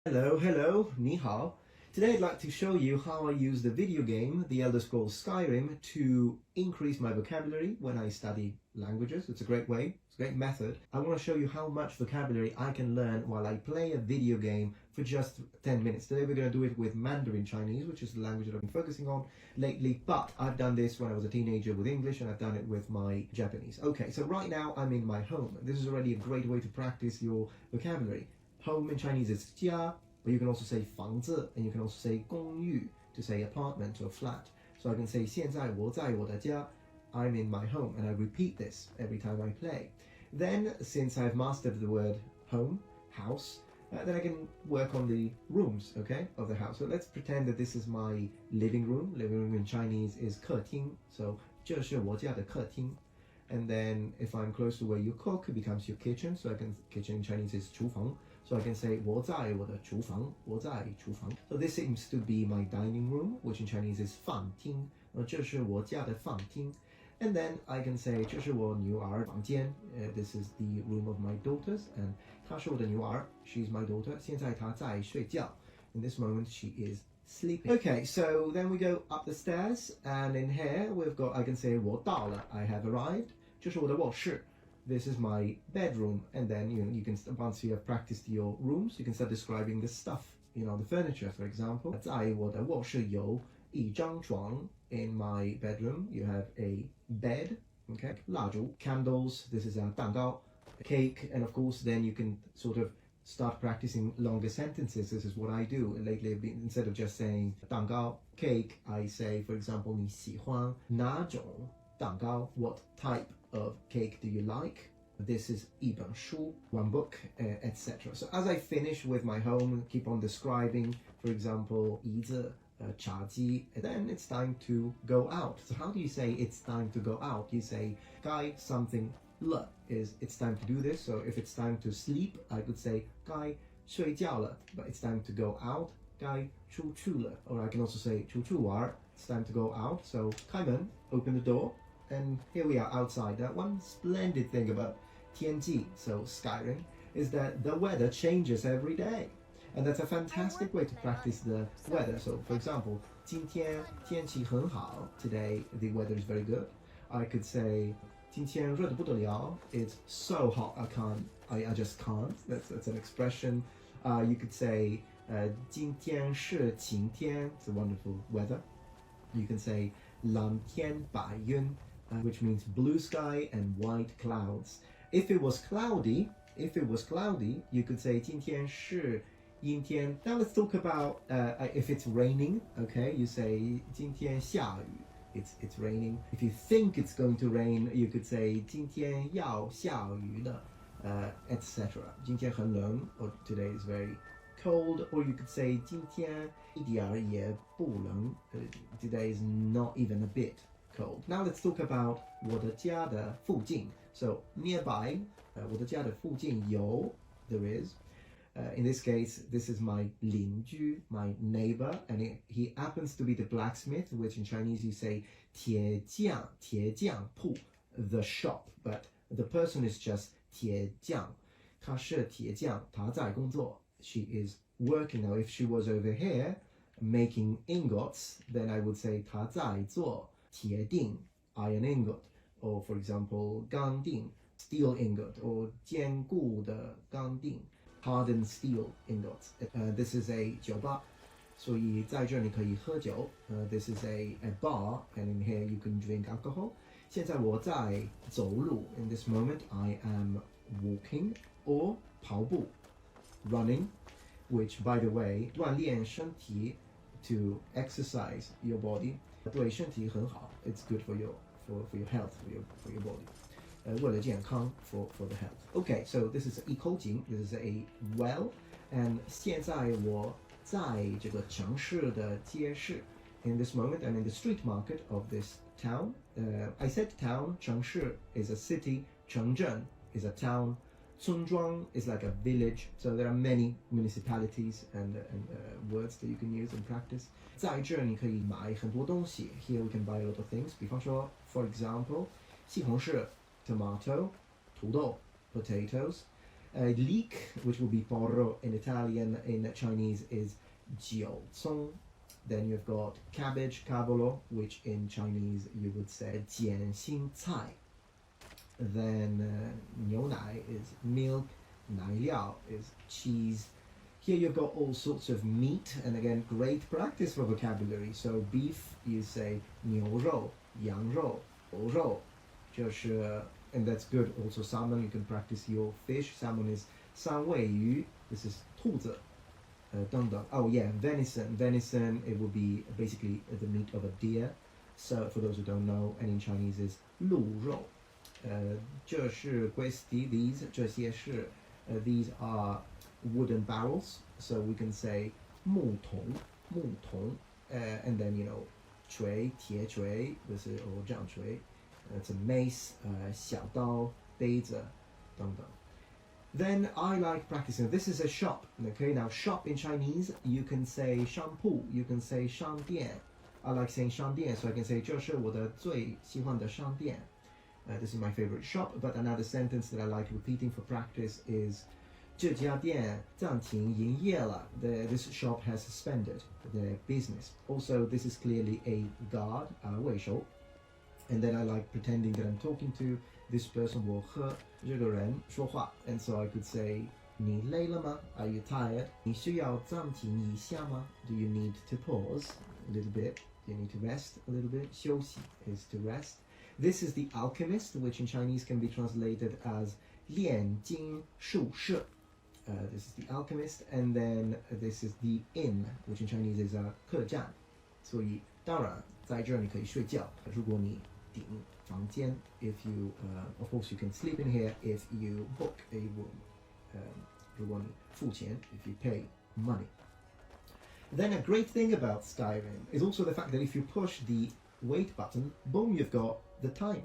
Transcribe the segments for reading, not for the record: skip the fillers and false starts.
Hello, ni hao. Today I'd like to show you how I use the video game, The Elder Scrolls Skyrim, to increase my vocabulary when I study languages. It's a great way, it's a great method. I want to show you how much vocabulary I can learn while I play a video game for just 10 minutes. Today we're going to do it with Mandarin Chinese, which is the language that I've been focusing on lately, but I've done this when I was a teenager with English, and I've done it with my Japanese. Okay, so right now I'm in my home. This is already a great way to practice your vocabulary. Home in Chinese is 家, but you can also say 房子, and you can also say 公寓 to say apartment or flat. So I can say 现在我在我的家, I'm in my home, and I repeat this every time I play. Then, since I've mastered the word home, house, then I can work on the rooms, okay, of the house. So let's pretend that this is my living room. Living room in Chinese is 客厅, so 这是我家的客厅. And then if I'm close to where you cook, it becomes your kitchen. So kitchen in Chinese is 厨房. So I can say 我在我的厨房, 我在厨房. So this seems to be my dining room, which in Chinese is 饭厅. 这是我家的饭厅. And then I can say 这是我女儿房间. This is the room of my daughters. And 她是我的女儿, she's my daughter. 现在她在睡觉. In this moment, she is sleeping. Okay, so then we go up the stairs, and in here we've got, I can say 我到了, I have arrived. 这是我的卧室. This is my bedroom, and then you can, once you have practiced your rooms, you can start describing the stuff, the furniture, for example. 在我的卧室有一张床. In my bedroom, you have a bed, okay? 蜡烛, candles. This is a 蛋糕, cake, and of course, then you can sort of start practicing longer sentences. This is what I do lately. Instead of just saying 蛋糕, cake, I say, for example, 你喜欢哪种蛋糕? What type of cake do you like? This is 一本书, one book, etc. So as I finish with my home, keep on describing, for example, 椅子, 茶几, and then it's time to go out. So how do you say it's time to go out? You say 该 something 了 is it's time to do this. So if it's time to sleep, I could say 该睡觉了, but it's time to go out, 该出去了. Or I can also say 出去玩, it's time to go out. So 开门, open the door, and here we are outside. That one splendid thing about 天气, so Skyrim, is that the weather changes every day. And that's a fantastic way to practice the weather. So for example, 今天天气很好. Today the weather is very good. I could say 今天热得不得了. It's so hot I just can't. That's an expression. You could say 今天是晴天. It's a wonderful weather. You can say 蓝天白云, which means blue sky and white clouds. If it was cloudy, you could say 今天是阴天. Now let's talk about if it's raining. Okay, you say 今天下雨. It's raining. If you think it's going to rain, you could say 今天要下雨了, etc. 今天很冷, or today is very cold. Or you could say 今天一点也不冷. Today is not even a bit cold. Now let's talk about 我的家的附近. So nearby, 我的家的附近有, there is. In this case, this is my 邻居, my neighbor, and he happens to be the blacksmith, which in Chinese you say 铁匠铺, the shop, but the person is just 铁匠. 她是铁匠, 她在工作. She is working. Now, if she was over here making ingots, then I would say 她在做铁锭, iron ingot, or for example 钢锭, steel ingot, or 坚固的钢锭, hardened steel ingots. This is a 酒吧, 所以在这里可以喝酒. This is a bar, and in here you can drink alcohol. 现在我在走路. In this moment, I am walking, or 跑步, running, which, by the way, 锻炼身体, to exercise your body. 对身体很好. It's good for your health, for your body. 为了健康, for the health. Okay, so this is 一口井, this is a well, and 现在我在这个城市的街市. In this moment, I'm in the street market of this town. I said town, 城市 is a city, 城镇 is a town, 村庄 is like a village. So there are many municipalities and words that you can use in practice. 在这你可以买很多东西. Here we can buy a lot of things. 比方说, for example, 西红柿, tomato, 土豆, potatoes. Leek, which will be porro in Italian, in Chinese is jiaocong. Then you've got cabbage, cavolo, which in Chinese you would say jian xing cai. Then 牛奶 is milk, 奶料 is cheese. Here you've got all sorts of meat, and again, great practice for vocabulary. So beef, you say 牛肉, 羊肉, 牛肉. And that's good. Also salmon, you can practice your fish. Salmon is 三味鱼, this is 兔子. 等等. Oh yeah, venison. Venison, it will be basically the meat of a deer. So for those who don't know, and in Chinese is 鹿肉. 这是 questi, these, 这些是, these are wooden barrels, so we can say 木桶, and then, you know, 锤, 铁锤, this is, or 杖锤, it's a mace, 小刀, 杯子, 等等. Then I like practicing, this is a shop, okay, now shop in Chinese, you can say 商铺, you can say 商店. I like saying 商店, so I can say 这是我的最喜欢的商店. This is my favorite shop, but another sentence that I like repeating for practice is 这家店暂停营业了. This shop has suspended their business. Also, this is clearly a guard, 卫手. And then I like pretending that I'm talking to this person, 我和这个人说话. And so I could say 你累了吗? Are you tired? 你需要暂停一下吗? Do you need to pause a little bit? Do you need to rest a little bit? 休息 is to rest. This is the alchemist, which in Chinese can be translated as 炼金术士. This is the alchemist, and then this is the inn, which in Chinese is 客栈. 所以当然在这你可以睡觉，如果你订房间 if you of course you can sleep in here if you book a room. 如果你付钱 if you pay money. Then a great thing about Skyrim is also the fact that if you push the wait button, boom, you've got the time.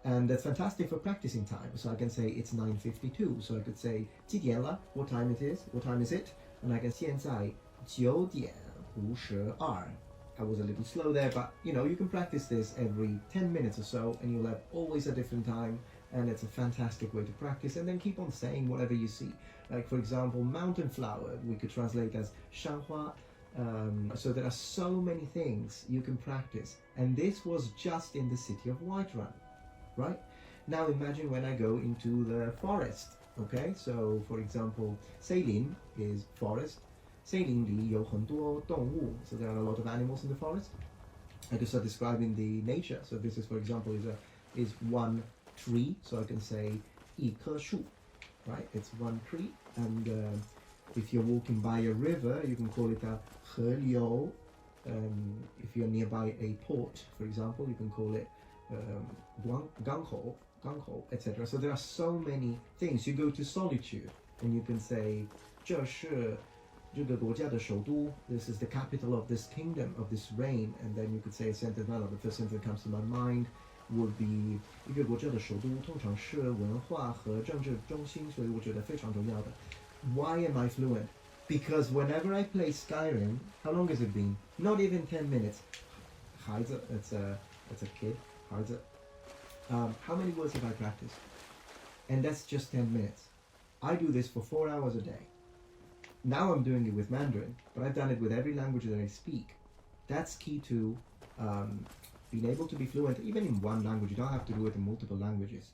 And that's fantastic for practicing time. So I can say it's 9:52. So I could say 几点了? What time it is? What time is it? And I can 现在9点52. I was a little slow there, but you know, you can practice this every 10 minutes or so, and you'll have always a different time. And it's a fantastic way to practice, and then keep on saying whatever you see. Like for example, mountain flower, we could translate as 山花. So there are so many things you can practice, and this was just in the city of Whiterun, right? Now imagine when I go into the forest, okay? So for example, 森林 is forest. 森林里有很多动物, so there are a lot of animals in the forest. I could start describing the nature. So this is, for example, is one tree. So I can say 一棵树, right? It's one tree, and if you're walking by a river, you can call it a 河流. If you're nearby a port, for example, you can call it 港口, etc. So there are so many things. You go to solitude, and you can say 这是这个国家的首都. This is the capital of this kingdom, of this reign. And then you could say a sentence. The first sentence that comes to my mind would be 一个国家的首都通常是文化和政治中心，所以我觉得非常重要的. Why am I fluent? Because whenever I play Skyrim, how long has it been? Not even 10 minutes. 孩子, it's a kid. 孩子. How many words have I practiced? And that's just 10 minutes. I do this for 4 hours a day. Now I'm doing it with Mandarin, but I've done it with every language that I speak. That's key to being able to be fluent, even in one language. You don't have to do it in multiple languages.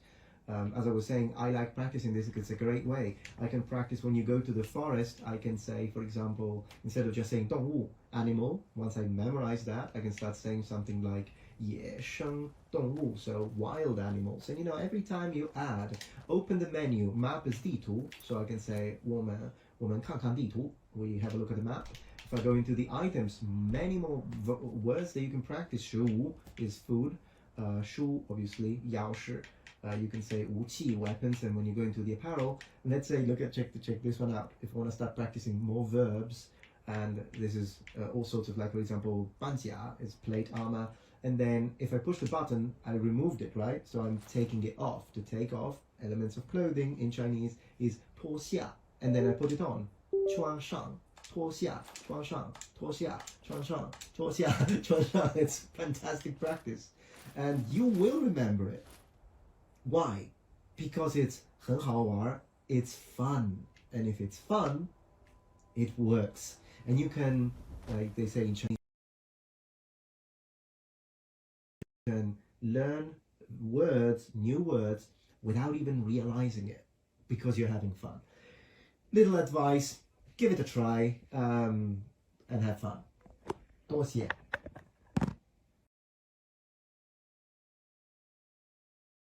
As I was saying, I like practicing this because it's a great way. I can practice when you go to the forest. I can say, for example, instead of just saying 动物, animal, once I memorize that, I can start saying something like 野生动物, so wild animals. And you know, every time you add, open the menu, map is 地图, so I can say 我们看看地图, we have a look at the map. If I go into the items, many more words that you can practice. 食物 is food, 书 obviously, 钥匙. You can say 武器 weapons, and when you go into the apparel, let's say check this one out. If I want to start practicing more verbs, and this is all sorts of, like for example, 板甲 is plate armor, and then if I push the button, I removed it, right? So I'm taking it off. To take off elements of clothing in Chinese is 脱下, and then I put it on. 穿上脱下穿上脱下穿上脱下穿上. It's fantastic practice, and you will remember it. Why? Because it's 很好玩. it's fun. And if it's fun, it works. And you can, like they say in Chinese, you can learn words, new words, without even realizing it, because you're having fun. Little advice, give it a try, and have fun. 多谢。